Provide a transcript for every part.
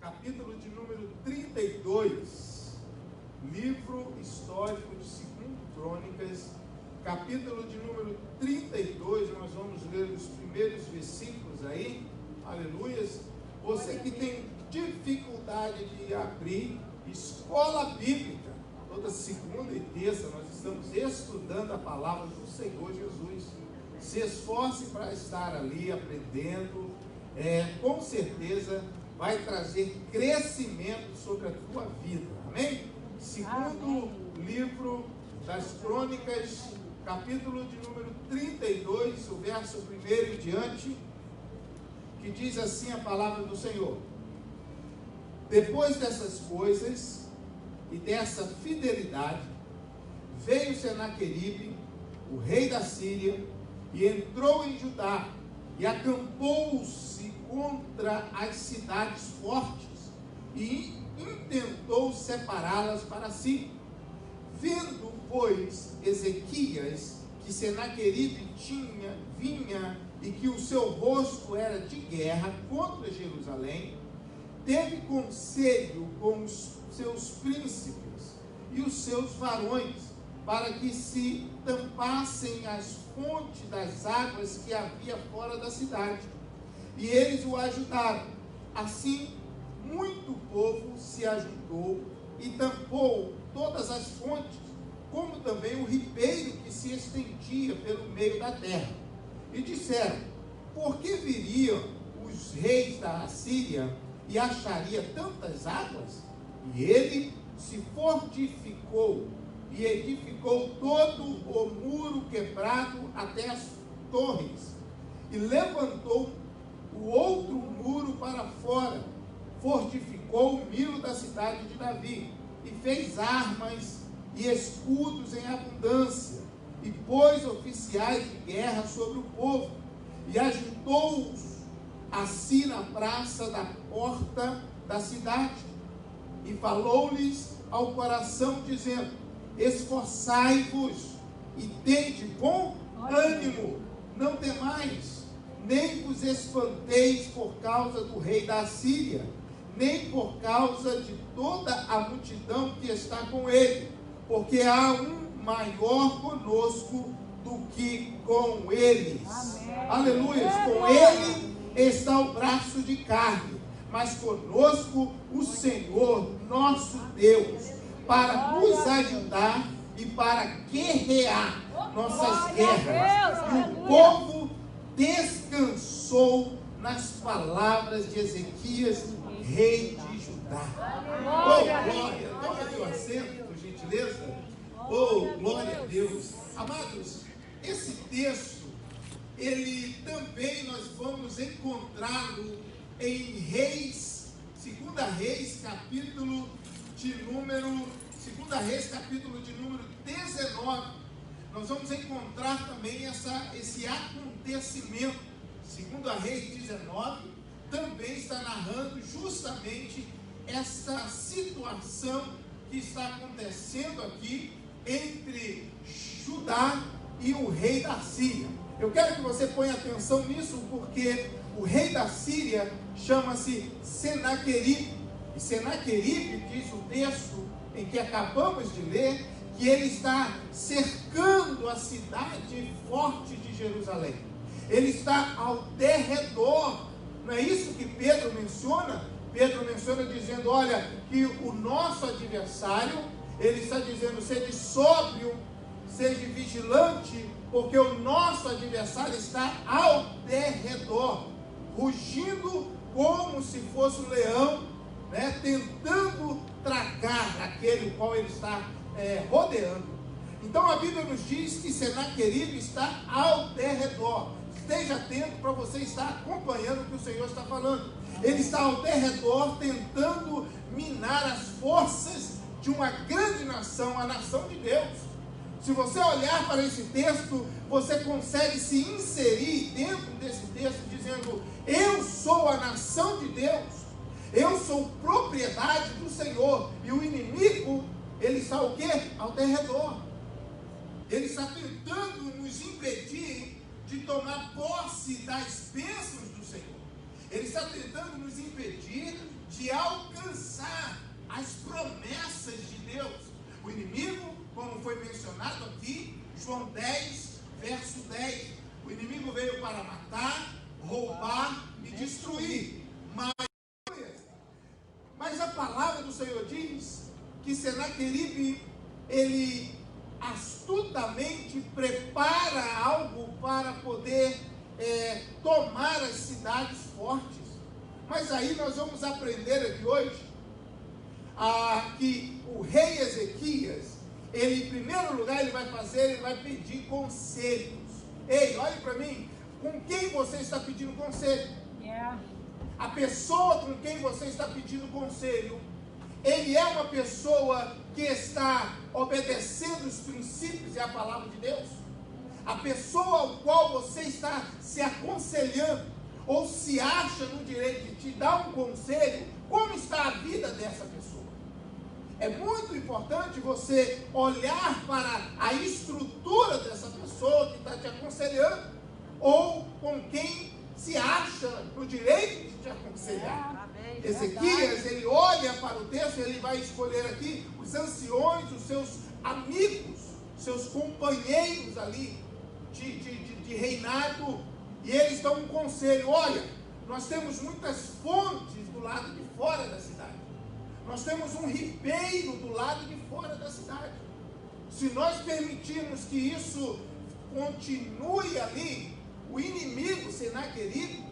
capítulo de número 32, livro histórico de 2 Crônicas, capítulo de número 32, nós vamos ler os primeiros versículos aí, aleluias. Você que tem dificuldade de abrir, escola bíblica, toda segunda e terça nós estamos estudando a palavra do Senhor Jesus. Se esforce para estar ali aprendendo, com certeza vai trazer crescimento sobre a tua vida, amém? Segundo livro das Crônicas, capítulo de número 32, o verso 1 em diante, que diz assim a palavra do Senhor: depois dessas coisas e dessa fidelidade, veio Senaqueribe, o rei da Síria, e entrou em Judá, e acampou-se contra as cidades fortes, e intentou separá-las para si. Vendo, pois, Ezequias que Senaqueribe vinha e que o seu rosto era de guerra contra Jerusalém, teve conselho com os seus príncipes e os seus varões, para que se tampassem as fontes das águas que havia fora da cidade. E eles o ajudaram. Assim, muito povo se ajuntou e tampou todas as fontes, como também o ribeiro que se estendia pelo meio da terra. E disseram: por que viriam os reis da Assíria e acharia tantas águas? E ele se fortificou e edificou todo o muro quebrado até as torres, e levantou o outro muro para fora, fortificou o muro da cidade de Davi, e fez armas e escudos em abundância, e pôs oficiais de guerra sobre o povo, e ajuntou-os assim na praça da porta da cidade, e falou-lhes ao coração, dizendo: esforçai-vos e tende bom ânimo, não temais, nem vos espanteis por causa do rei da Assíria, nem por causa de toda a multidão que está com ele, porque há um maior conosco do que com eles. Amém. Aleluia. Com ele está o braço de carne, mas conosco o Senhor nosso Deus, para nos ajudar e para guerrear nossas guerras. E o povo descansou nas palavras de Ezequias, rei de Judá. Oh, glória! Toma teu assento, por gentileza. Oh, glória a Deus. Amados, esse texto, ele também nós vamos encontrá-lo em Reis, 2 Reis, capítulo de número 19. Nós vamos encontrar também esse acontecimento. 2 Reis 19 também está narrando justamente essa situação que está acontecendo aqui entre Judá e o rei da Síria. Eu quero que você ponha atenção nisso, porque o rei da Síria chama-se Senaqueribe. E Senaqueribe, diz o texto em que acabamos de ler, que ele está cercando a cidade forte de Jerusalém. Ele está ao derredor. Não é isso que Pedro menciona? Pedro menciona dizendo: olha, que o nosso adversário, ele está dizendo: seja sóbrio, seja vigilante, porque o nosso adversário está ao derredor, rugindo como se fosse um leão, né, tentando tragar aquele qual ele está rodeando. Então a Bíblia nos diz que Senaqueribe está ao derredor. Esteja atento para você estar acompanhando o que o Senhor está falando. Ele está ao derredor tentando minar as forças de uma grande nação, a nação de Deus. Se você olhar para esse texto, você consegue se inserir dentro desse texto dizendo: eu sou a nação de Deus, eu sou propriedade do Senhor, e o inimigo, ele está o quê? Ao derredor. Ele está tentando nos impedir de tomar posse das bênçãos do Senhor. Ele está tentando nos impedir de alcançar as promessas de Deus. O inimigo, como foi mencionado aqui, João 10, verso 10, o inimigo veio para matar, roubar e destruir. Mas a palavra do Senhor diz que Senaqueribe, ele astutamente prepara algo para poder tomar as cidades fortes. Mas aí nós vamos aprender aqui hoje que o rei Ezequias, ele em primeiro lugar ele vai pedir conselhos. Ei, olhe para mim, com quem você está pedindo conselho? A pessoa com quem você está pedindo conselho, ele é uma pessoa que está obedecendo os princípios e a palavra de Deus? A pessoa ao qual você está se aconselhando, ou se acha no direito de te dar um conselho, como está a vida dessa pessoa? É muito importante você olhar para a estrutura dessa pessoa que está te aconselhando, ou com quem se acha no direito de te aconselhar. Ezequias, ele olha para o texto, ele vai escolher aqui os anciões, os seus amigos, seus companheiros ali de reinado, e eles dão um conselho. Olha, nós temos muitas fontes do lado de fora da cidade, nós temos um ribeiro do lado de fora da cidade. Se nós permitirmos que isso continue ali, o inimigo, Senaqueribe,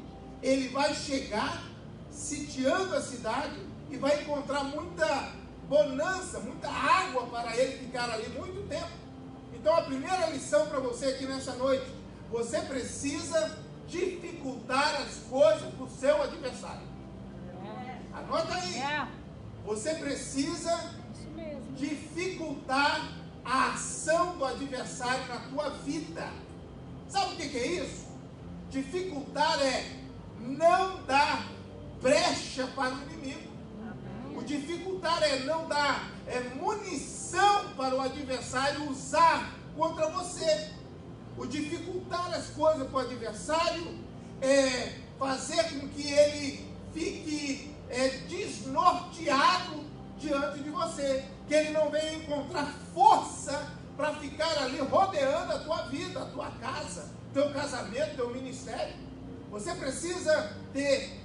ele vai chegar sitiando a cidade e vai encontrar muita bonança, muita água para ele ficar ali muito tempo. Então a primeira lição para você aqui nessa noite: você precisa dificultar as coisas para o seu adversário. Anota aí. Você precisa dificultar a ação do adversário na tua vida. Sabe o que é isso? Dificultar é não dar brecha para o inimigo. O dificultar é não dar munição para o adversário usar contra você. O dificultar as coisas para o adversário é fazer com que ele fique desnorteado diante de você, que ele não venha encontrar força para ficar ali rodeando a tua vida, a tua casa, teu casamento, teu ministério. Você precisa ter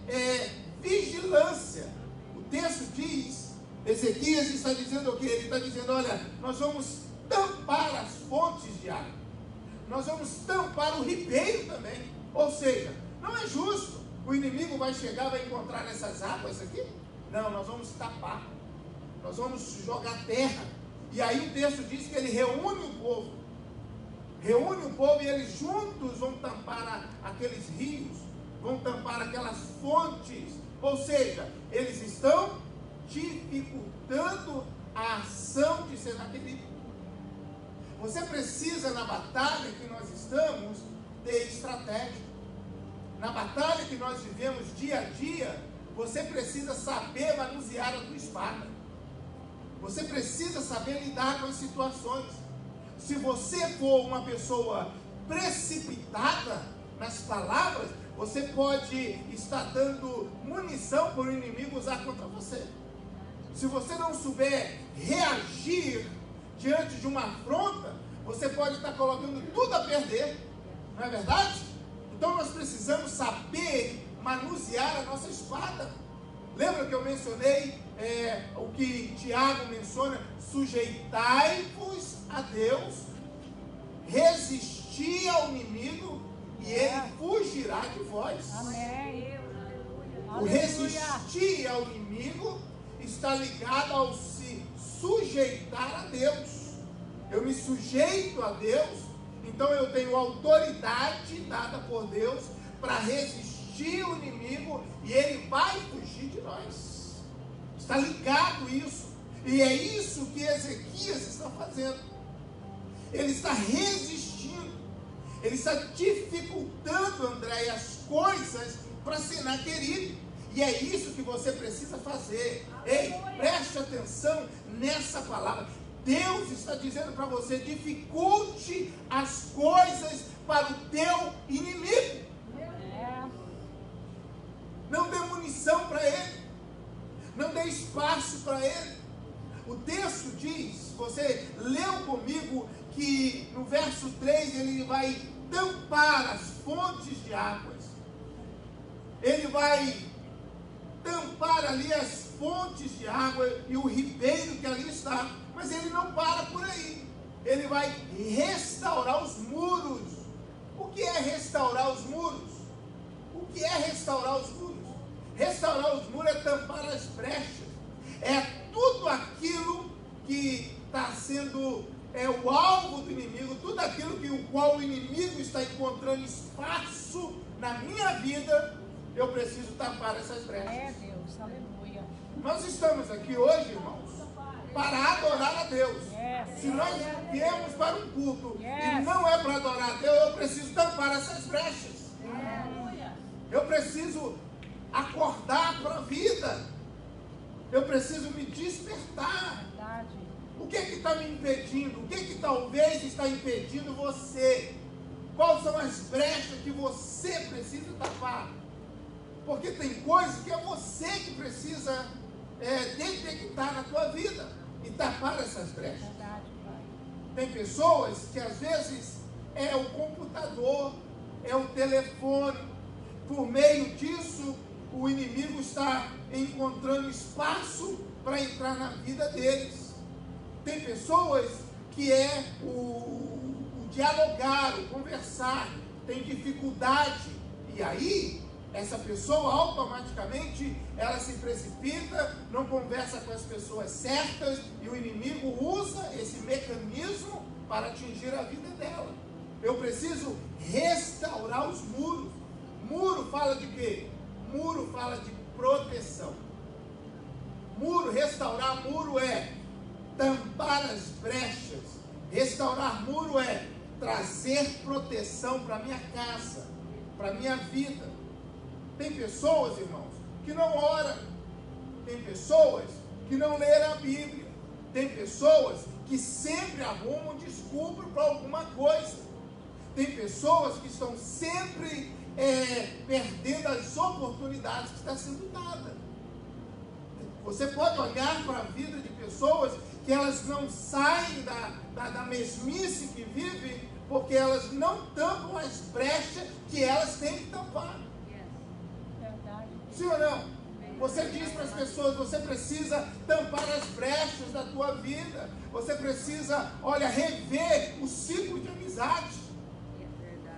vigilância. O texto diz, Ezequias está dizendo o quê? Ele está dizendo: olha, nós vamos tampar as fontes de água, nós vamos tampar o ribeiro também. Ou seja, não é justo, o inimigo vai chegar, vai encontrar nessas águas aqui? Não, nós vamos tapar, nós vamos jogar terra. E aí o texto diz que ele reúne o povo e eles juntos vão tampar aqueles rios, vão tampar aquelas fontes. Ou seja, eles estão dificultando a ação de Senaqueribe. Você precisa, na batalha que nós estamos, ter estratégia. Na batalha que nós vivemos dia a dia, você precisa saber manusear a tua espada. Você precisa saber lidar com as situações. Se você for uma pessoa precipitada nas palavras, você pode estar dando munição para o inimigo usar contra você. Se você não souber reagir diante de uma afronta, você pode estar colocando tudo a perder. Não é verdade? Então nós precisamos saber manusear a nossa espada. Lembra que eu mencionei o que Tiago menciona? Sujeitai-vos a Deus, resisti ao inimigo e ele fugirá de vós. Amém. O resistir ao inimigo está ligado ao se sujeitar a Deus. Eu me sujeito a Deus, então eu tenho autoridade dada por Deus para resistir ao inimigo e ele vai fugir de nós. Está ligado isso. E é isso que Ezequias está fazendo. Ele está resistindo. Ele está dificultando, André, as coisas para Senaqueribe. E é isso que você precisa fazer. Ei, preste atenção nessa palavra. Deus está dizendo para você: dificulte as coisas para o teu inimigo. Não dê munição para ele. ter espaço para ele. O texto diz, você leu comigo, que no verso 3 ele vai tampar as fontes de águas. Ele vai tampar ali as fontes de água e o ribeiro que ali está. Mas ele não para por aí. Ele vai restaurar os muros. O que é restaurar os muros? O que é restaurar os muros? Restaurar os muros é tampar as brechas. É tudo aquilo que está sendo o alvo do inimigo, tudo aquilo que o qual o inimigo está encontrando espaço na minha vida, eu preciso tapar essas brechas. É Deus, aleluia. Nós estamos aqui hoje, irmãos, para adorar a Deus. Yes. Se nós viemos para um culto Yes. e não é para adorar a Deus, eu preciso tampar essas brechas. Aleluia. Eu preciso acordar para a vida. Eu preciso me despertar. Verdade. O que está me impedindo? O que talvez está impedindo você? Quais são as brechas que você precisa tapar? Porque tem coisas que é você que precisa detectar na tua vida e tapar essas brechas. Verdade, Pai. Tem pessoas que às vezes é o computador, é o telefone. Por meio disso, o inimigo está encontrando espaço para entrar na vida deles. Tem pessoas que é o dialogar, o conversar, tem dificuldade. E aí, essa pessoa automaticamente, ela se precipita, não conversa com as pessoas certas, e o inimigo usa esse mecanismo para atingir a vida dela. Eu preciso restaurar os muros. Muro fala de quê? Muro fala de proteção. Muro, restaurar muro é tampar as brechas. Restaurar muro é trazer proteção para minha casa, para minha vida. Tem pessoas, irmãos, que não oram. Tem pessoas que não leram a Bíblia. Tem pessoas que sempre arrumam desculpa para alguma coisa. Tem pessoas que estão sempre perdendo as oportunidades que estão sendo dadas. Você pode olhar para a vida de pessoas que elas não saem da mesmice que vivem, porque elas não tampam as brechas que elas têm que tampar. Verdade. Sim ou não? Você diz para as pessoas, você precisa tampar as brechas da tua vida. Você precisa, rever o ciclo de amizade.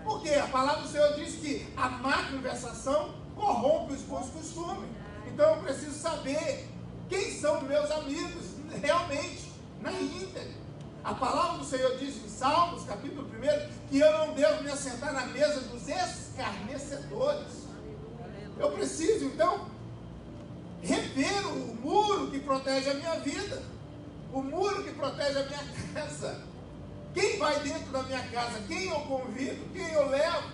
Porque a palavra do Senhor diz que a má conversação corrompe os bons costumes. Então eu preciso saber quem são meus amigos, realmente, na íntegra. A palavra do Senhor diz em Salmos, capítulo 1, que eu não devo me assentar na mesa dos escarnecedores. Eu preciso, então, rever o muro que protege a minha vida, o muro que protege a minha casa. Quem vai dentro da minha casa? Quem eu convido? Quem eu levo?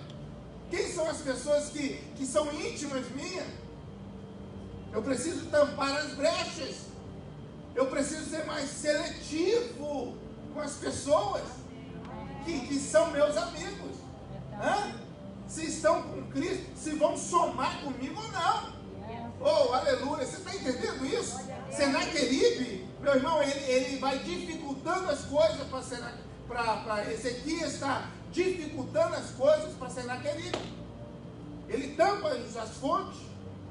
Quem são as pessoas que são íntimas minhas? Eu preciso tampar as brechas. Eu preciso ser mais seletivo com as pessoas que são meus amigos. Se estão com Cristo, se vão somar comigo ou não. Oh, aleluia! Você está entendendo isso? Senaqueribe, meu irmão, ele vai dificultando as coisas para Ezequias, está dificultando as coisas para Senaqueribe. Ele tampa as fontes,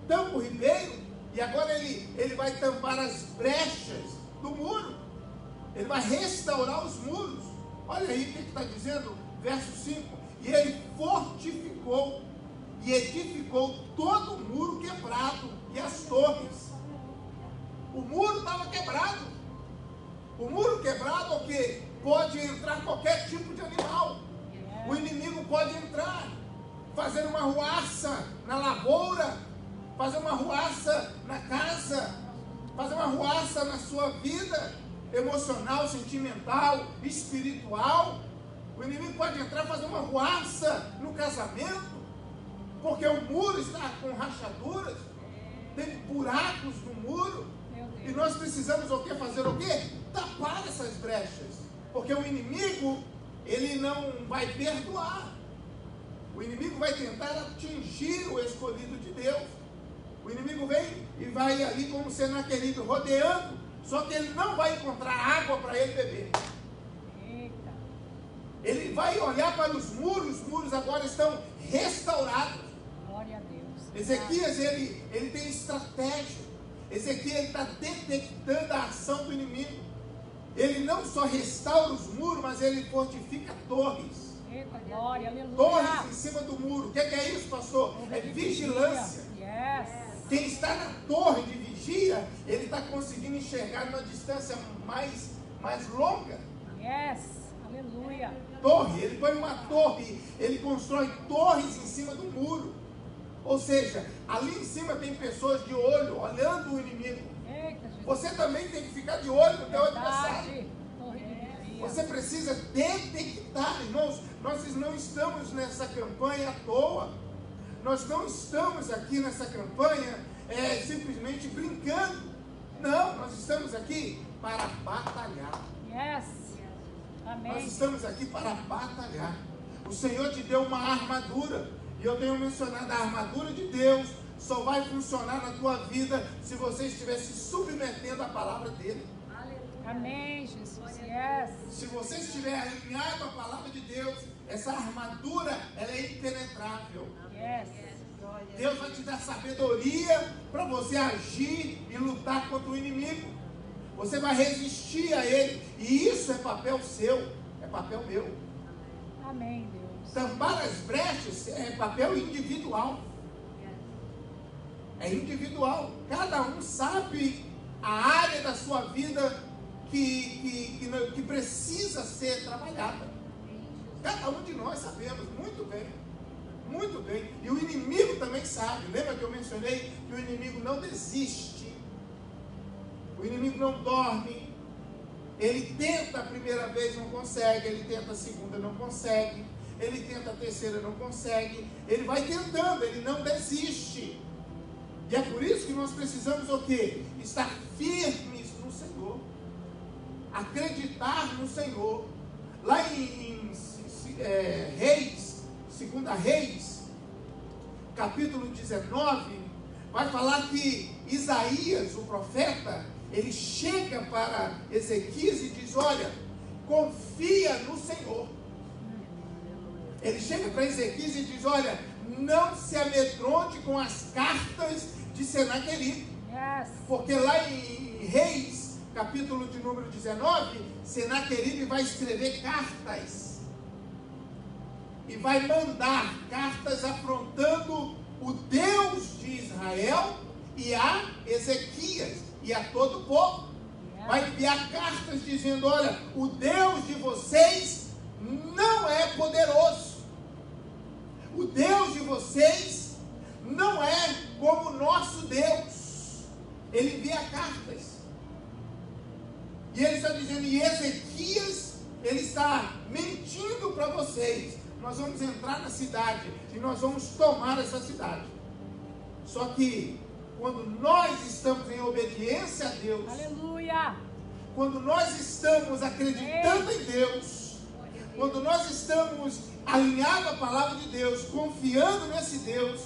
tampa o ribeiro, e agora ele vai tampar as brechas do muro. Ele vai restaurar os muros. Olha aí o que está dizendo, verso 5. E ele fortificou e edificou todo o muro quebrado e as torres. O muro estava quebrado. O muro quebrado é o quê? Pode entrar qualquer tipo de animal. O inimigo pode entrar, fazer uma ruaça na lavoura, fazer uma ruaça na casa, fazer uma ruaça na sua vida emocional, sentimental, espiritual. O inimigo pode entrar e fazer uma ruaça no casamento, porque o muro está com rachaduras, tem buracos no muro, e nós precisamos o quê? Fazer o quê? Tapar essas brechas, porque o inimigo, ele não vai perdoar. O inimigo vai tentar atingir o escolhido de Deus. O inimigo vem e vai ali como Senaqueribe rodeando, só que ele não vai encontrar água para ele beber. Eita. Ele vai olhar para os muros agora estão restaurados. Glória a Deus. Ezequias, ele tem estratégia. Ezequias está detectando a ação do inimigo. Ele não só restaura os muros, mas ele fortifica torres. Eita, glória, aleluia. Torres em cima do muro. O que é isso, pastor? É vigilância. Yes. Quem está na torre de vigia, ele está conseguindo enxergar numa distância mais longa. Yes. Aleluia. Torre, ele põe uma torre, ele constrói torres em cima do muro. Ou seja, ali em cima tem pessoas de olho, olhando o inimigo. Eita, Jesus. Você também tem que ficar de olho no teu adversário. Verdade. Torre de vigia. Você precisa detectar, irmãos. Nós não estamos nessa campanha à toa. Nós não estamos aqui nessa campanha simplesmente brincando. Não, nós estamos aqui para batalhar. Yes. Amém. Nós estamos aqui para batalhar. O Senhor te deu uma armadura. E eu tenho mencionado, a armadura de Deus só vai funcionar na tua vida se você estiver se submetendo à palavra dele. Amém, Jesus. Yes. Se você estiver alinhado à palavra de Deus, essa armadura, ela é impenetrável. Yes. Deus vai te dar sabedoria para você agir e lutar contra o inimigo. Você vai resistir a ele. E isso é papel seu, é papel meu. Amém, Deus. Tampar as brechas é papel individual. É individual. Cada um sabe a área da sua vida que precisa ser trabalhada. Cada um de nós sabemos muito bem. Muito bem. E o inimigo também sabe. Lembra que eu mencionei que o inimigo não desiste. O inimigo não dorme. Ele tenta a primeira vez, não consegue. Ele tenta a segunda, não consegue. Ele tenta a terceira, não consegue. Ele vai tentando, ele não desiste. E é por isso que nós precisamos o quê? Estar firmes no Senhor. Acreditar no Senhor. Lá em Reis, 2 Reis, capítulo 19, vai falar que Isaías, o profeta, ele chega para Ezequias e diz: olha, confia no Senhor. Ele chega para Ezequias e diz: olha, não se amedronte com as cartas de Senaqueribe. Yes. Porque lá em Reis, capítulo de número 19, Senaqueribe vai escrever cartas. E vai mandar cartas afrontando o Deus de Israel e a Ezequias e a todo o povo. Vai enviar cartas dizendo: olha, o Deus de vocês não é poderoso. O Deus de vocês não é como o nosso Deus. Ele envia cartas. E ele está dizendo, e Ezequias, ele está mentindo para vocês. Nós vamos entrar na cidade e nós vamos tomar essa cidade. Só que quando nós estamos em obediência a Deus, Aleluia. quando nós estamos acreditando em Deus, quando nós estamos alinhados à palavra de Deus, confiando nesse Deus,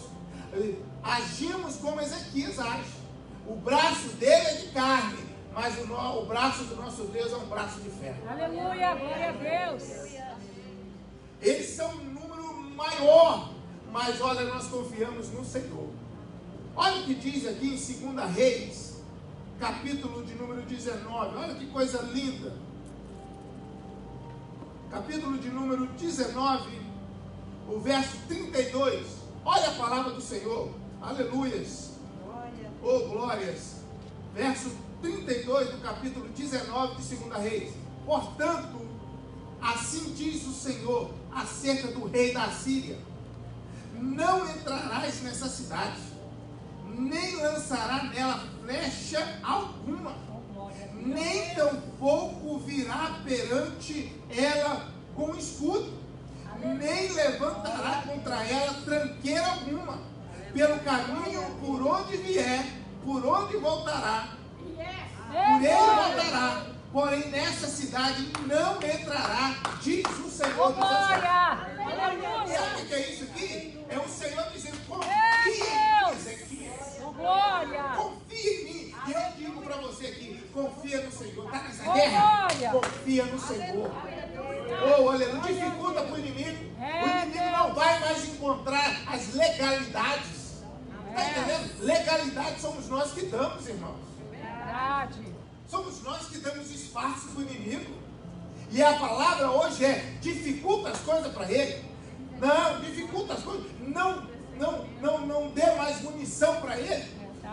agimos como Ezequias age. O braço dele é de carne, mas o braço do nosso Deus é um braço de ferro. Aleluia. Glória a Deus. Eles são um número maior, mas olha, nós confiamos no Senhor. Olha o que diz aqui em 2 Reis, capítulo de número 19, olha que coisa linda. Capítulo de número 19, o verso 32, olha a palavra do Senhor, aleluias, oh glórias, verso 32 do capítulo 19 de 2 Reis. Portanto, assim diz o Senhor acerca do rei da Assíria: não entrarás nessa cidade, nem lançará nela flecha alguma, nem tampouco virá perante ela com escudo, nem levantará contra ela tranqueira alguma. Pelo caminho por onde vier, por onde voltará, por ele voltará. Porém nessa cidade não entrará, diz o Senhor dos Exércitos. Sabe o que é isso aqui? É o Senhor dizendo: confia em Ezequias. Glória. guerra, glória. confia no Senhor. Oh, aleluia. Dificulta para o inimigo. O inimigo não vai mais encontrar as legalidades. Está entendendo? Legalidade somos nós que damos, irmãos. Verdade. Somos nós que damos espaço para o inimigo. E a palavra hoje é: dificulta as coisas para ele. Não, dificulta as coisas. Não dê mais munição para ele.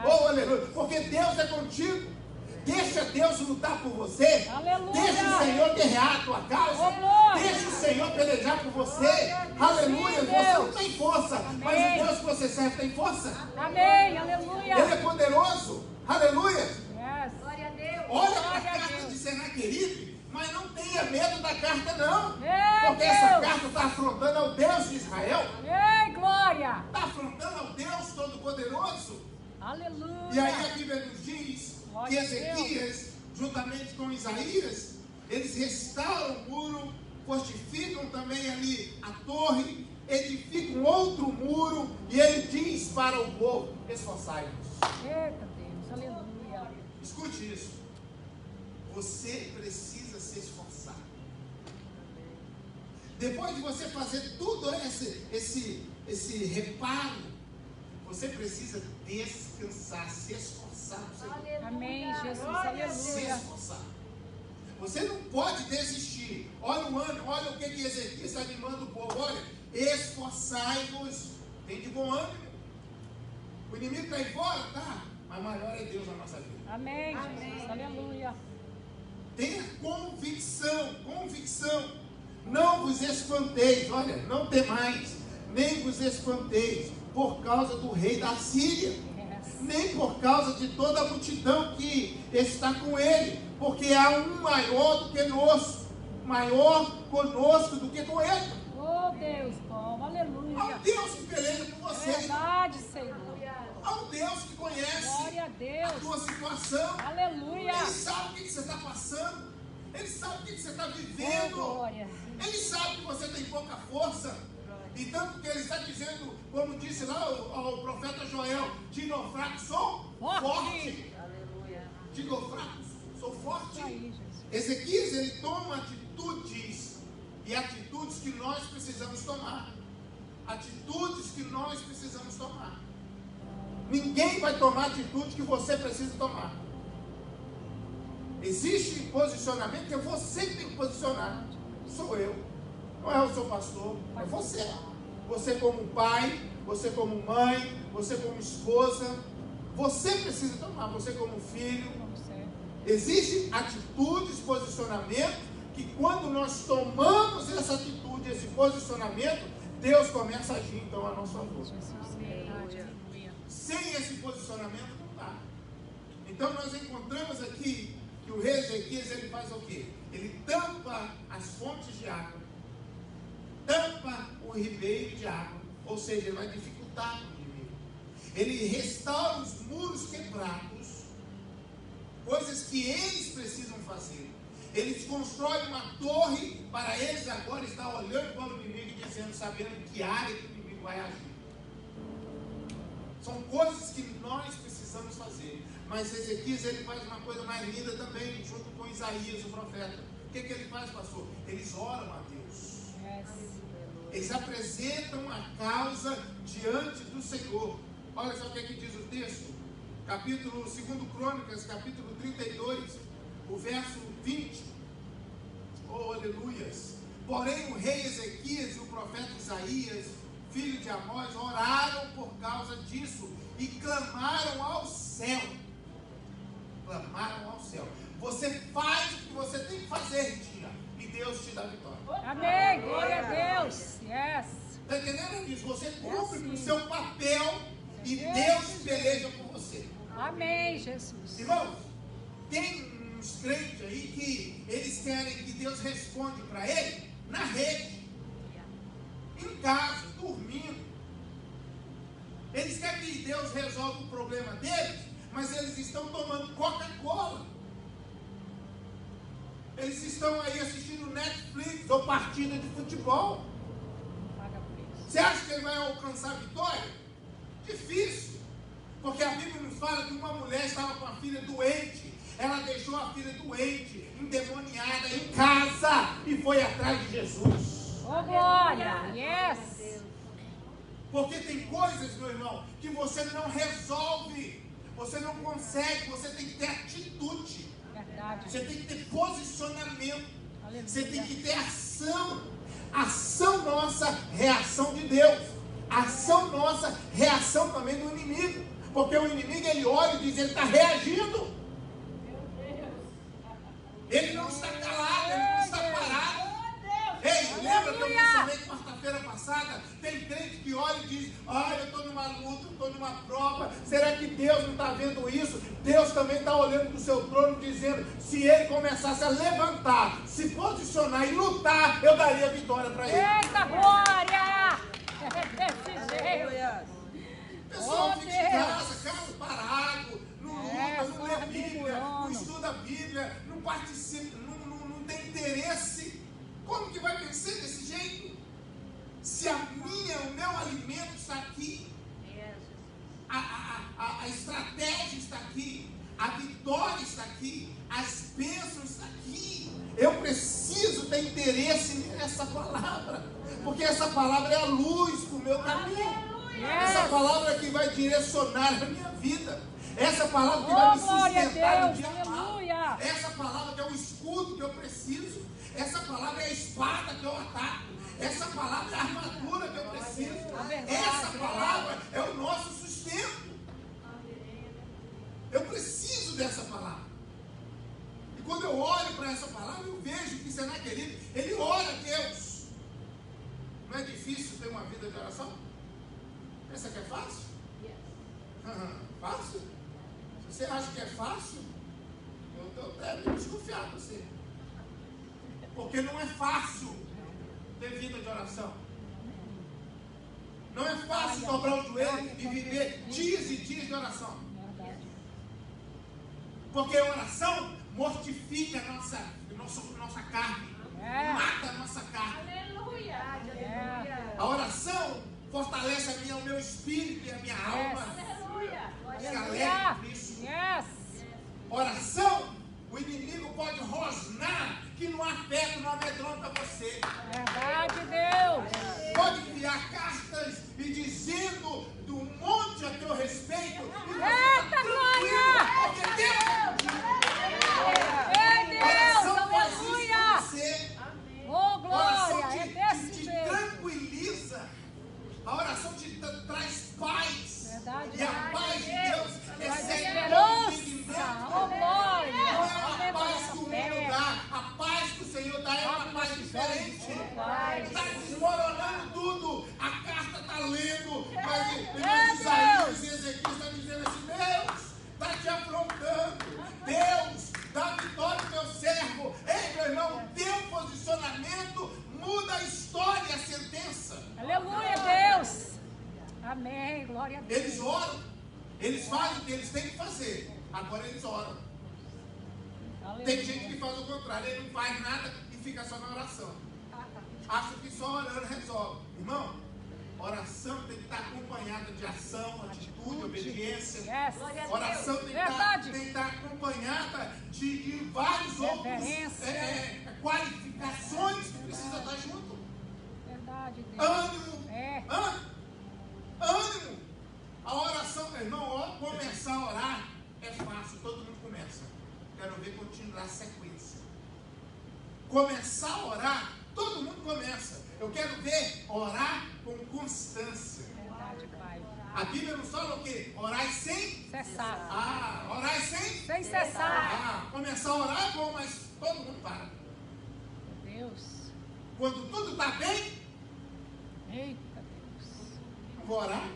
Oh, aleluia. Porque Deus é contigo. Deixa Deus lutar por você. Aleluia. Deixa o Senhor guerrear a tua causa. Aleluia. Deixa o Senhor pelejar por você. Aleluia. Você não tem força, mas o Deus que você serve tem força. Amém. Aleluia. Ele é poderoso. Aleluia. Yes. Glória a Deus. Olha para a Glória a carta Deus. de Senaqueribe, mas não tenha medo da carta, não. Ei, Porque essa Deus. carta está afrontando ao Deus de Israel. Ei, glória. Está afrontando ao Deus Todo-Poderoso. Aleluia. E aí a Bíblia nos diz que Glória a Ezequias, juntamente com Isaías, eles restauram o muro, fortificam também ali a torre, edificam outro muro, e ele diz para o povo: esforçai-vos. Eita Deus. Aleluia. Escute isso. Você precisa se esforçar. Depois de você fazer tudo esse reparo, você precisa descansar, se esforçar. Amém, Jesus. Se Aleluia. esforçar. Você não pode desistir. Olha o ano, olha o que Ezequias está animando o povo. Olha, esforçai-vos. Tem de bom ânimo. O inimigo está aí fora, tá? Mas maior é Deus na nossa vida. Amém, Jesus. Aleluia. Tenha convicção, convicção. Não vos espanteis, olha, não temais, nem vos espanteis por causa do rei da Síria, Yes. nem por causa de toda a multidão que está com ele, porque há um maior do que nós, maior conosco do que com ele. Oh, Deus bom. Há Aleluia. um Deus que peleja por você, Verdade, Senhor. há um Deus que conhece Glória a a Deus. tua situação. Aleluia. Ele sabe o que você está passando. Ele sabe o que você está Oh, vivendo. glória. Ele sabe que você tem pouca força. E tanto que ele está dizendo, como disse lá ao profeta Joel: digo fraco, sou forte. Digo fraco, sou forte. Isso aí, Jesus. Ezequias, ele toma atitudes. E atitudes que nós precisamos tomar. Atitudes que nós precisamos tomar. Ninguém vai tomar a atitude que você precisa tomar. Existe posicionamento que é você que tem que posicionar. Sou eu. Não é o seu pastor, é você. Você como pai, você como mãe, você como esposa. Você precisa tomar, você como filho. Vamos ser. Existem atitudes, posicionamento, que quando nós tomamos essa atitude, esse posicionamento, Deus começa a agir então a nosso favor. Jesus. Verdade. Aleluia. Sem esse posicionamento não dá. Então nós encontramos aqui que o rei Ezequias, ele faz o quê? Ele tampa as fontes de água, tampa o ribeiro de água, ou seja, ele vai dificultar o inimigo. Ele restaura os muros quebrados, coisas que eles precisam fazer. Eles constroem uma torre para eles agora estar olhando para o inimigo e dizendo, sabendo em que área que o inimigo vai agir. São coisas que nós precisamos fazer. Mas Ezequias, ele faz uma coisa mais linda também, junto com Isaías, o profeta. O que ele faz, pastor? Eles oram a Deus. Yes. Eles apresentam a causa diante do Senhor. Olha só o que diz o texto. Capítulo 2 Crônicas, capítulo 32, o verso 20. Oh, aleluias. Porém, o rei Ezequias e o profeta Isaías, filho de Amós, oraram por causa disso e clamaram ao céu. Clamaram ao céu. Você faz o que você tem que fazer, Ritinha, e Deus te dá vitória. Amém. Glória a Deus. Yes. Está entendendo isso? Você cumpre assim. o seu papel e Deus peleja por você. Amém, Jesus. Irmãos, tem uns crentes aí que eles querem que Deus responda para ele na rede, em casa, dormindo. Eles querem que Deus resolva o problema deles, mas eles estão tomando Coca-Cola. Eles estão aí assistindo Netflix ou partida de futebol. Paga por isso. Você acha que ele vai alcançar a vitória? Difícil. Porque a Bíblia nos fala que uma mulher estava com a filha doente. Ela deixou a filha doente, endemoniada em casa e foi atrás de Jesus. Oh, glória. Yes. Porque tem coisas, meu irmão, que você não resolve, você não consegue, você tem que ter atitude. Verdade. Você tem que ter posicionamento. Aleluia. Você tem que ter ação. Ação nossa, reação de Deus. Ação nossa, reação também do inimigo. Porque o inimigo, ele olha e diz, ele está reagindo. Ele não está calado, ele não está parado. Ei, lembra que eu mencionei quarta-feira passada? Tem crente que olha e diz, eu estou numa luta, eu estou numa prova. Será que Deus não está vendo isso? Deus também está olhando para o seu trono dizendo, se ele começasse a levantar, se posicionar e lutar, eu daria vitória para ele. Eita, glória. Desse jeito. O pessoal fica em casa, carro parado, não luta, não lê Bíblia, não estuda a Bíblia, não participa, não tem interesse. Como que vai vencer desse jeito? Se o meu alimento está aqui, a estratégia está aqui, a vitória está aqui, as bênçãos estão aqui. Eu preciso ter interesse nessa palavra, porque essa palavra é a luz para o meu caminho. Essa palavra que vai direcionar a minha vida. Essa palavra que vai me sustentar no dia mal. Essa palavra que é o escudo que eu preciso. Essa palavra é a espada que eu ataco. Essa palavra é a armadura que eu preciso. Essa palavra é o nosso sustento. Eu preciso dessa palavra. E quando eu olho para essa palavra, eu vejo que Sená querido, ele ora a Deus. Não é difícil ter uma vida de oração? Pensa que é fácil? Fácil? Se você acha que é fácil, eu estou até meio desconfiado de você. Porque não é fácil ter vida de oração. Não é fácil dobrar o joelho e viver dias e dias de oração. Porque a oração mortifica a nossa carne. Mata a nossa carne. A oração fortalece o meu espírito e a minha alma. Se alegra por isso. Oração, o inimigo pode rosnar que não afeta, não amedronta você. Verdade, Deus. Pode enviar cartas e dizendo do monte a teu respeito. Eita, glória! Porque Deus, Ei, Deus, aleluia! você. Oh, A glória, oração é te desse jeito. tranquiliza. A oração te traz paz. Verdade. E a paz de Deus excede todo Esperança, entendimento. oh, glória. Não é a paz que o mundo dá. A paz que o Senhor dá é uma paz diferente. Está desmoronando tudo. A carta está lendo. Mas Isaías e Ezequiel estão dizendo assim, Deus está te afrontando. Deus dá vitória ao teu servo. Ei, meu irmão, o teu posicionamento muda a história e a sentença. Aleluia, Deus. Amém, glória a Deus. Eles oram, eles fazem o que eles têm que fazer. Agora eles oram. Aleluia. Tem gente que faz o contrário, ele não faz nada e fica só na oração. Acha que só orando resolve. Irmão, oração tem que estar acompanhada de ação, atitude, obediência. Oração tem que estar acompanhada de vários outros qualificações que precisa estar junto. Verdade, Deus. Ânimo. Ânimo. A oração, meu irmão, começar a orar é fácil, todo mundo começa. Quero ver continuar a sequência. Começar a orar, todo mundo começa. Eu quero ver orar com constância. Verdade, Pai. A Bíblia nos fala o quê? Orar sem cessar. Orar sem cessar. Começar a orar é bom, mas todo mundo para. Deus. Quando tudo está bem, Eita, Deus. vou orar.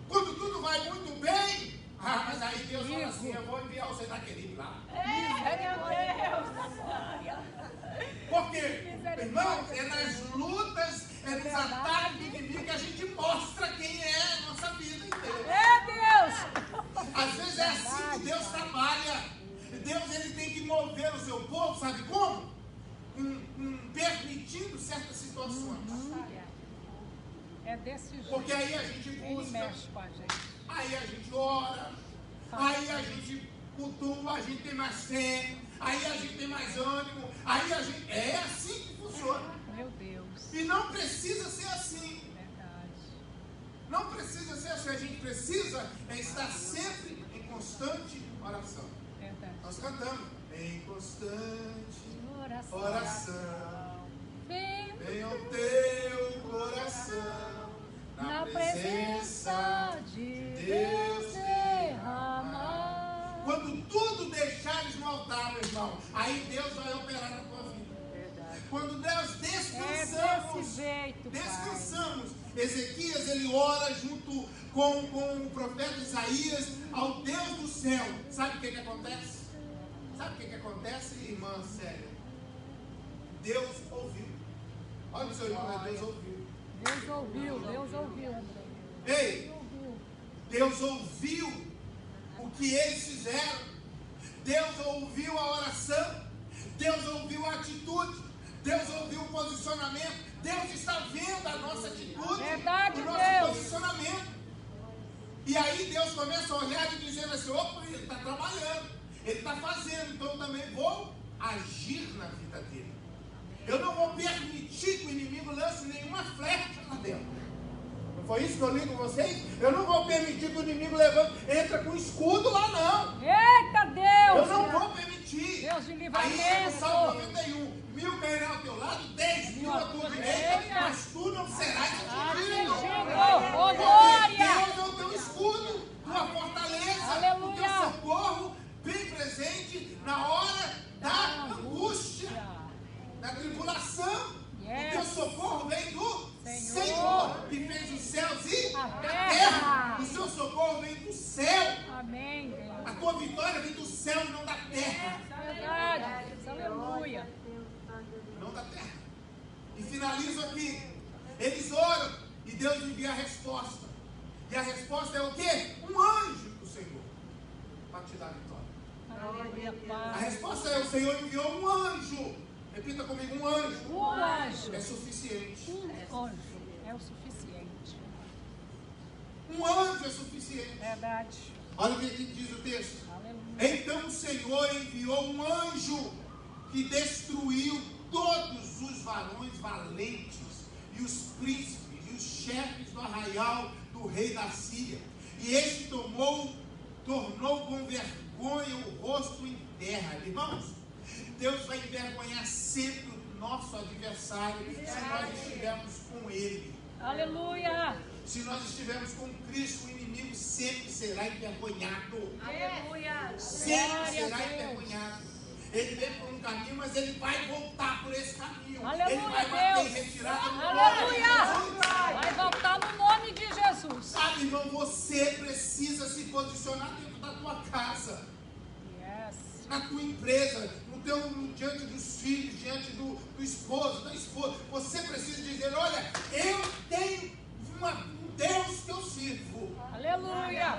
Quando tudo vai muito bem, mas aí Deus fala assim, eu vou enviar o Sená querido lá. Porque, irmãos, é nas lutas, é nos ataques do inimigo que a gente mostra quem é a nossa vida em Deus. Deus. Às vezes é assim que Deus trabalha. Deus, ele tem que mover o seu povo, sabe como? Permitindo certas situações. É desse jeito. Porque aí a gente busca, Ele mexe com a gente. aí a gente ora, aí a gente cultua, a gente tem mais fé, aí a gente tem mais ânimo, aí a gente... É assim que funciona. Meu Deus. E não precisa ser assim. Verdade. Não precisa ser assim. A gente precisa estar sempre em constante oração. Verdade. Nós cantamos em constante oração. Venha o teu coração Na presença de Deus derramar. Quando tudo deixares no altar, meu irmão, aí Deus vai operar na tua vida. Verdade. Quando Deus É descansamos, desse jeito, Pai. descansamos. Ezequias, ele ora junto com o profeta Isaías ao Deus do céu. Sabe o que acontece? Sabe o que acontece, irmã Célia? Deus ouviu. Olha o seu irmão, Deus ouviu. Deus ouviu, Deus ouviu, André. Ei, Deus ouviu. Deus ouviu o que eles fizeram. Deus ouviu a oração. Deus ouviu a atitude. Deus ouviu o posicionamento. Deus está vendo a nossa atitude, Verdade, o nosso Deus. posicionamento. E aí Deus começa a olhar e dizendo assim: opa, ele está trabalhando, ele está fazendo, então eu também vou agir na vida dele. Eu não vou permitir que o inimigo lance nenhuma flecha lá dentro. Não foi isso que eu li com vocês? Eu não vou permitir que o inimigo entra com escudo lá, não. Eita Deus! Eu não vou permitir. Deus de Aí livramento. no Salmo 91, 1000 cairão ao teu lado, 10.000 à tua direita, mas tu não serás atingido. Ô, glória! Deus é o teu escudo, tua fortaleza, Aleluia. o teu socorro, bem presente na hora da angústia, da tribulação. Yes. O teu socorro vem do Senhor, que fez os céus e a a terra. terra. O seu socorro vem do céu. Amém, Deus. A tua vitória vem do céu e não da terra. Verdade. Aleluia. Não da terra. E finalizo aqui. Eles oram e Deus envia a resposta. E a resposta é o quê? Um anjo do Senhor para te dar a vitória. Aleluia, A Pai. resposta é: o Senhor enviou um anjo. Repita comigo: um anjo. Um anjo. É suficiente. Um anjo é o suficiente. Um anjo é suficiente. Verdade. Olha o que diz o texto. Aleluia. Então o Senhor enviou um anjo que destruiu todos os varões valentes e os príncipes e os chefes do arraial do rei da Síria. E este tornou com vergonha o rosto em terra. Irmãos, Deus vai envergonhar sempre o nosso adversário se nós estivermos com Ele. Aleluia. Se nós estivermos com Cristo, o inimigo sempre será envergonhado. Aleluia. Sempre Glória a será Deus. envergonhado. Ele vem por um caminho, mas ele vai voltar por esse caminho. Aleluia, Ele vai bater Deus. em retirada no Aleluia. Vai voltar no nome de Jesus. Sabe, irmão, você precisa se posicionar dentro da tua casa, Yes. na tua empresa, diante dos filhos, diante do esposo, da esposa. Você precisa dizer: olha, eu tenho um Deus que eu sirvo. Aleluia.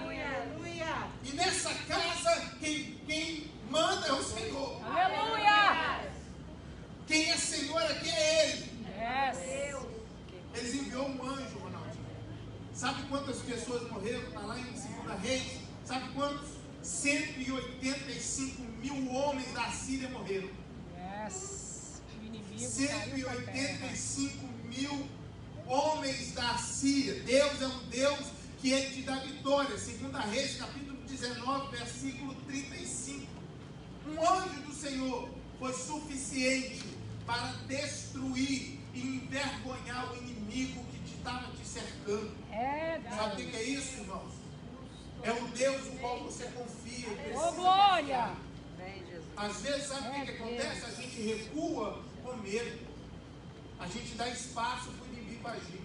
E nessa casa, quem manda é o Senhor. Aleluia. Quem é Senhor aqui é Ele. Yes. Eles enviou um anjo, Ronaldinho. Sabe quantas pessoas morreram? Está lá em 2 Reis. Sabe quantos? 185 mil homens da Síria morreram. Yes. O inimigo caiu por terra. 185 mil homens da Síria. Deus é um Deus que Ele te dá vitória. 2 Reis, capítulo 19, versículo 35. Um anjo do Senhor foi suficiente para destruir e envergonhar o inimigo que estava te cercando. É, Sabe o que é isso, irmãos? É o Deus no qual você confia. E precisa Ô, glória. confiar. Às vezes, sabe o que acontece? A gente recua com medo. A gente dá espaço para o inimigo agir.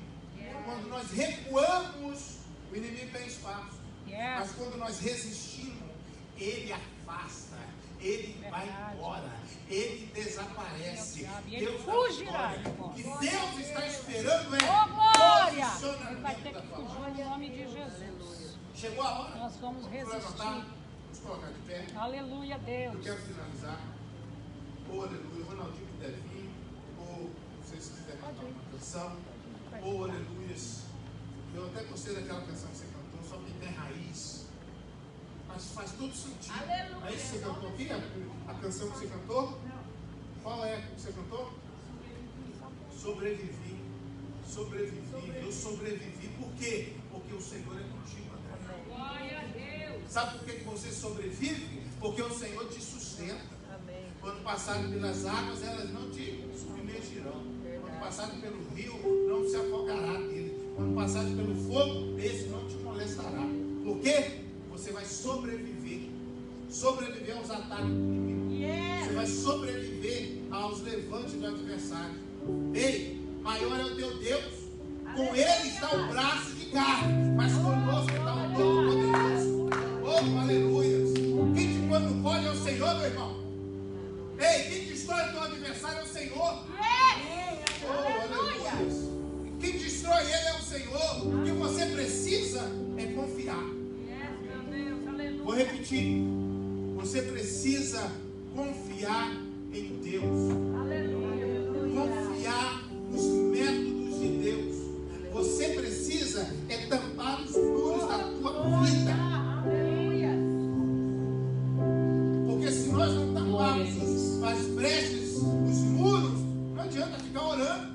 Quando nós recuamos, o inimigo tem espaço. Mas quando nós resistimos, ele afasta, ele vai embora, ele desaparece. Deus fugirá. O que Deus está esperando é Ô, glória. Ele vai posicionamento ter da que tua fugir parte. no nome de Jesus. Chegou a hora? Nós vamos Vamos levantar, resistir. vamos colocar de pé. Aleluia, Eu Deus. quero finalizar. Oh, aleluia. Ronaldinho que deve vir. Ou não sei se quiser cantar uma canção. Oh, aleluia. Eu até gostei daquela canção que você cantou, só que tem raiz. Mas mas faz todo sentido. Aleluia. Aí você cantou aqui, a canção que você cantou? Qual é que você cantou? Sobrevivi. Eu sobrevivi. Por quê? Porque o Senhor é contigo, André. Glória a Deus. Sabe por que você sobrevive? Porque o Senhor te sustenta. Amém. Quando passarem pelas águas, elas não te submergirão. Quando passarem pelo rio, não se afogará nele. Quando passarem pelo fogo, esse não te molestará. Por quê? Você vai sobreviver. Sobreviver aos ataques do inimigo. Você vai sobreviver aos levantes do adversário. Ei, maior é o teu Deus. Com ele está o braço de carne, mas conosco está o Todo-Poderoso. Oh, aleluia. Quem te põe no pódio é o Senhor, meu irmão. Ei, quem destrói o teu adversário é o Senhor. Oh, aleluia. Quem destrói ele é o Senhor. O que você precisa é confiar. Vou repetir. Você precisa confiar em Deus. Confiar nos métodos de Deus. Você precisa tampar os muros da tua vida. Porque se nós não tamparmos as brechas, os muros, não adianta ficar orando.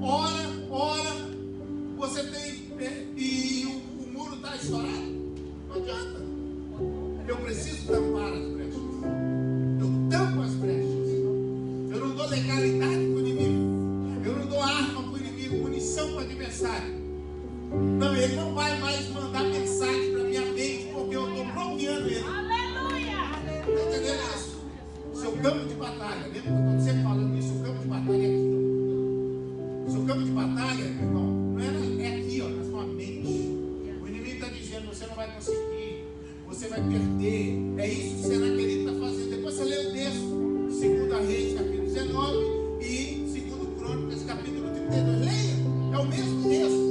Ora, você tem e o muro está estourado. Não adianta. Eu preciso tampar as brechas. Eu tampo as brechas. Eu não dou legalidade para o inimigo. Eu não dou arma para o inimigo, munição para o adversário. Não, ele não vai mais mandar mensagem para minha mente, porque eu estou bloqueando ele. Está entendendo isso? Seu campo de batalha, lembra que eu estou sempre falando isso? O campo de batalha é aqui. Seu campo de batalha, meu irmão, não é aqui, ó, na sua mente. O inimigo está dizendo, você não vai conseguir, você vai perder. É isso que o Senaquerib está fazendo. Depois você lê o texto, 2 Reis, capítulo 19 e 2 Crônicas, capítulo 32. Leia, é o mesmo texto.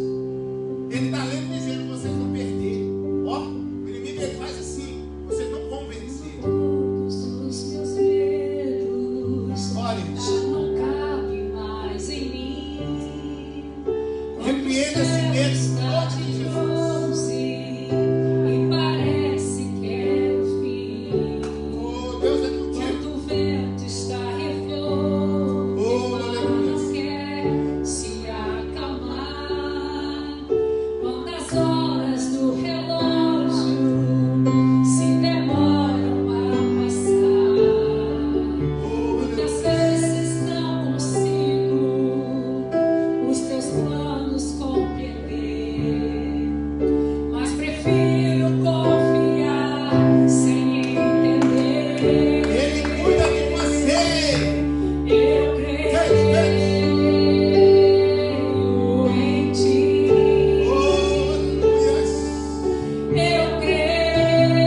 Ele está lendo dizendo, vocês vão perder. Ó, o inimigo ele faz assim, vocês não vão vencer. Todos os meus medos Olha, já não cabem mais em mim. repreenda esse medo em nome de Jesus. E parece que é o fim. Oh, Deus é contigo. Quando o vento está reflor, Oh, aleluia. não quer se acalmar. Quando as horas do relógio se demoram a passar, Oh, muitas aleluia. vezes não consigo os teus planos compreender, mas prefiro confiar sem entender. Ele cuida de você. Eu creio em ti. Oh, aleluia. Eu creio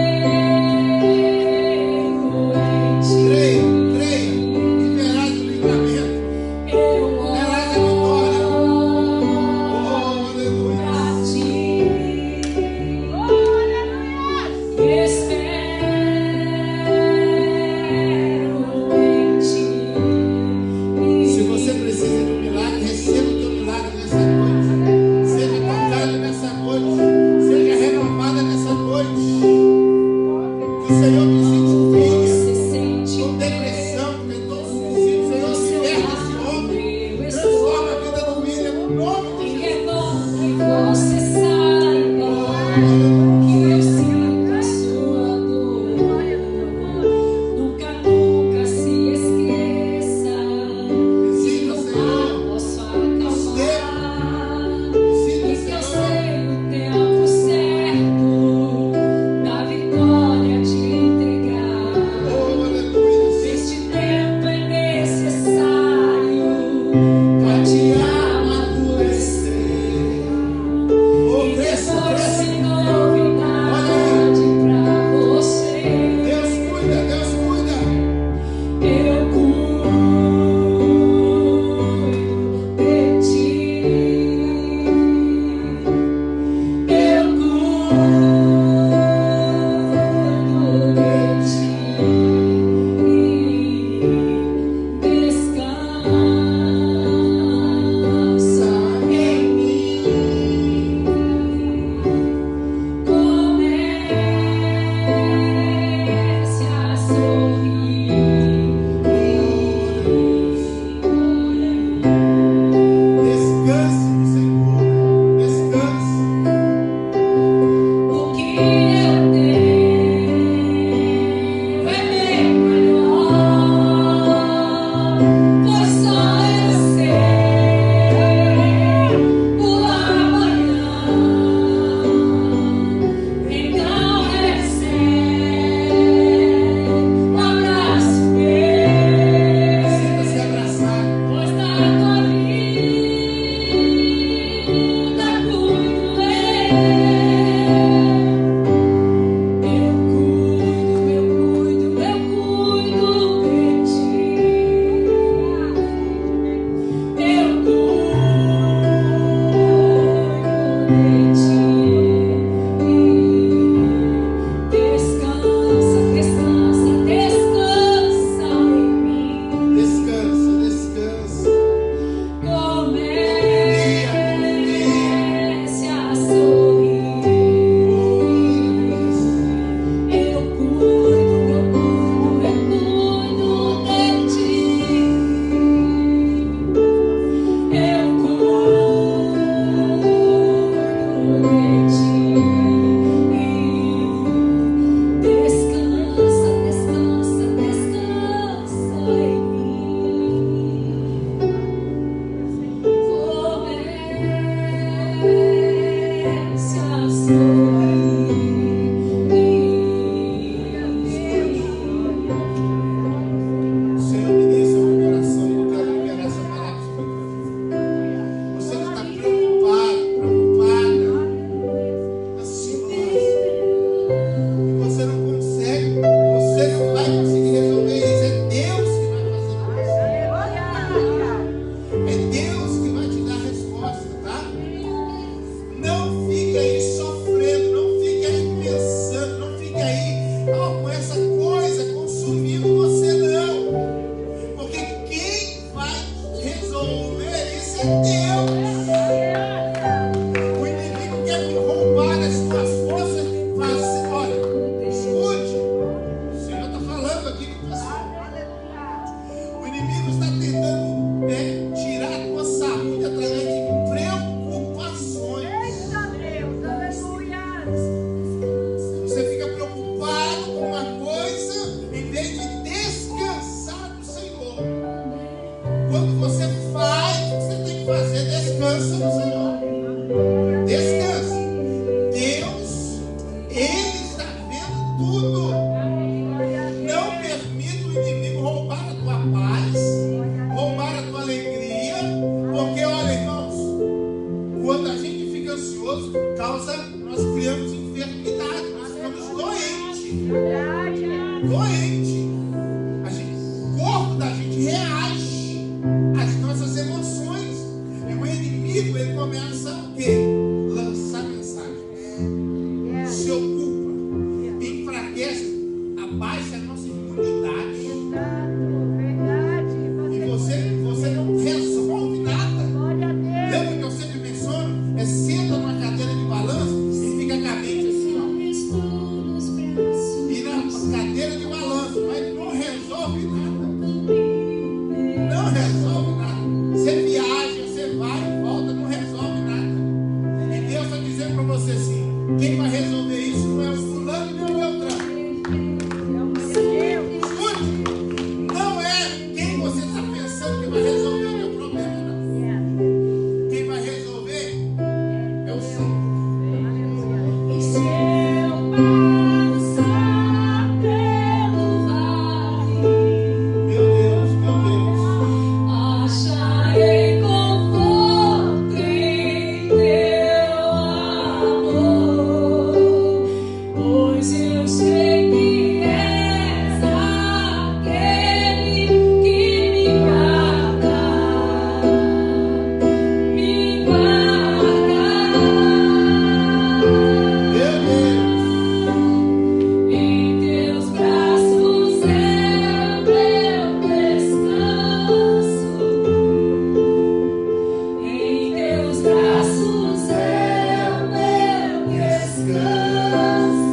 em ti. Creia, e verás o livramento. Eu Verás a vitória. Oh, oro aleluia. pra ti. Espero em ti. Se você precisa de um milagre, receba o teu milagre nessa noite. Seja tocado nessa noite. Seja renovada nessa noite. Que o Senhor visite Você filha sente com depressão, tentou suicídio. Senhor, liberta esse homem. Transforma a vida do William no nome de e Jesus. é bom que você saiba que eu sinto a sua dor. Nunca se esqueça que Visita, no Senhor. mal posso acalmar. Visita, E que eu Senhor. sei o tempo certo da vitória te entregar. tudo. Não permita o inimigo roubar a tua paz, roubar a tua alegria, porque olha, irmãos, quando a gente fica ansioso, nós criamos enfermidade, nós ficamos doentes. O corpo da gente reage às nossas emoções. E o inimigo, ele começa o quê? Lançar mensagens. Se ocupa, enfraquece, abaixa a nossa imunidade. E você não resolve nada. Lembra que eu sempre menciono? Senta numa cadeira de balanço e fica com a mente assim, ó. E na cadeira de balanço, mas não resolve nada. Não resolve nada. Você viaja, você vai e volta, não resolve nada. E Deus está dizendo para você assim: quem vai resolver isso não é o fulano nem o Beltrano. Escute, não é quem você está pensando que vai resolver o teu problema, não. Quem vai resolver é o Senhor. E se eu passar pelo vale, Meu Deus, meu Deus. acharei conforto em teu amor, pois eu sei que és aquele que me guarda, me guarda. Meu Deus. Em teus braços é o meu descanso. Em teus braços é o meu descanso.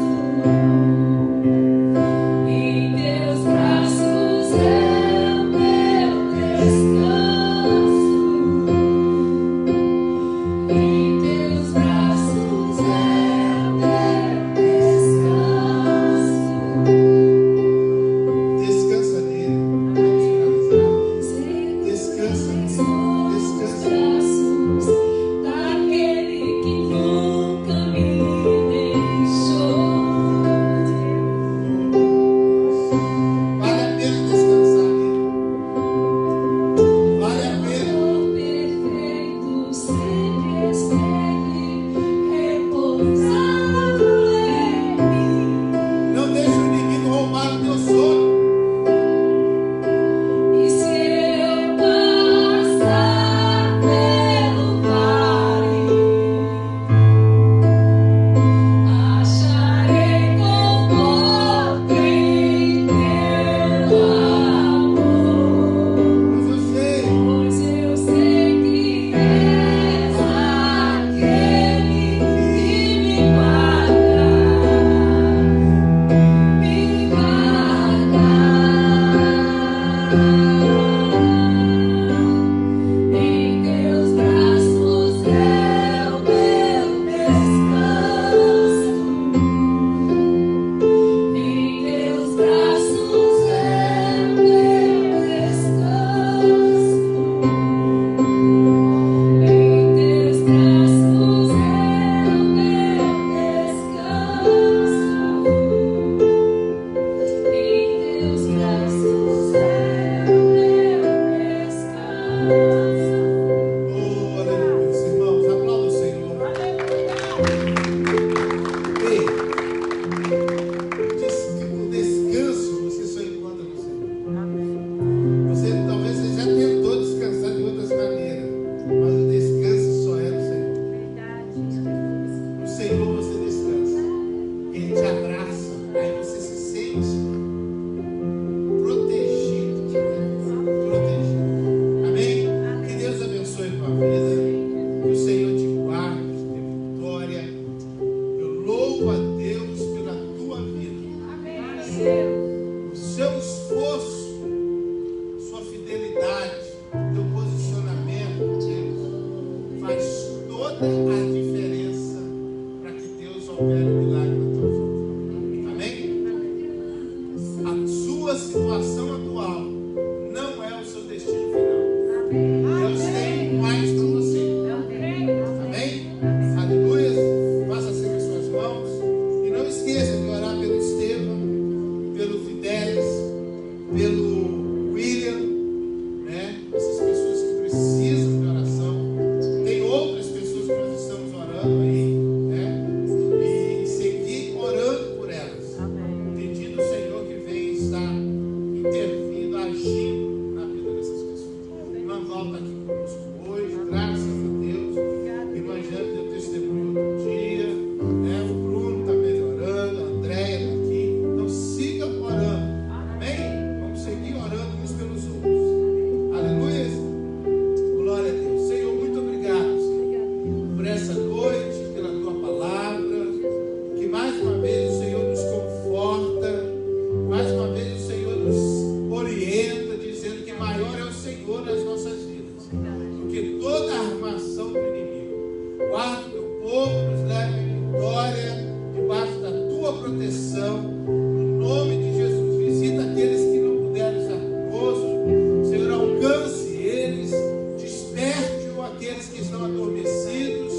coração, no nome de Jesus. Visita aqueles que não puderam estar conosco, Senhor, alcance eles, desperte aqueles que estão adormecidos,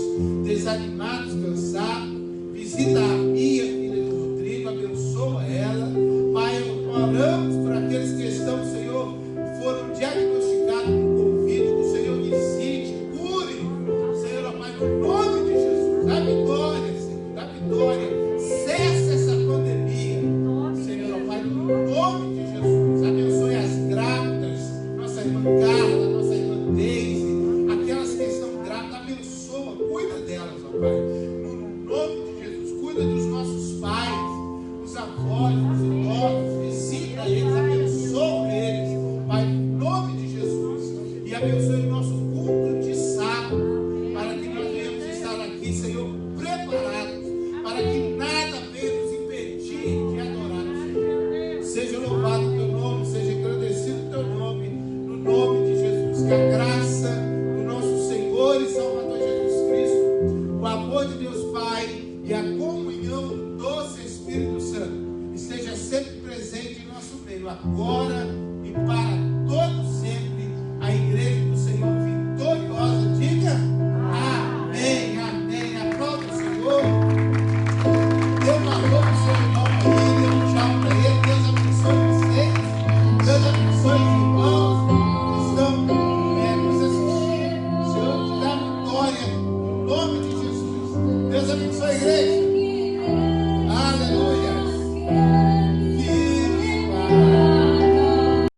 desanimados, cansados. Visita a Mia, filha do Rodrigo, abençoa ela. Pai, oramos por aqueles que estão, Senhor, foram diagnosticados com Covid, que o Senhor visite, cure, Senhor, Pai, no nome de Jesus. Dá vitória, Senhor, dá vitória. Cessa essa pandemia, Senhor, Pai, no nome de Jesus. Abençoe as grávidas, nossa irmã Carla, nossa irmã Deise, aquelas que estão grávidas, abençoa, cuida delas, ó Pai, no nome de Jesus. Cuida dos nossos pais, dos avós, dos idosos, visita eles, abençoa eles, Pai, no nome de Jesus. E abençoe o nosso culto de sábado, para que nós venhamos estar aqui, Senhor, preparados, para que nada venha nos impedir de adorar o Senhor. Seja louvado o teu nome, seja engrandecido o teu nome, no nome de Jesus. Que a graça do nosso Senhor e Salvador Jesus Cristo, o amor de Deus Pai e a comunhão do doce Espírito Santo esteja sempre presente em nosso meio, agora e para todo sempre. A igreja do Senhor vitoriosa, diga amém, amém. Aplauda o Senhor. Dê um alô para o seu irmão aí, dê um tchau para ele. Deus abençoe vocês, Deus abençoe os irmãos que estão nos assistindo. O Senhor te dá vitória, em nome de Jesus. Deus abençoe a igreja.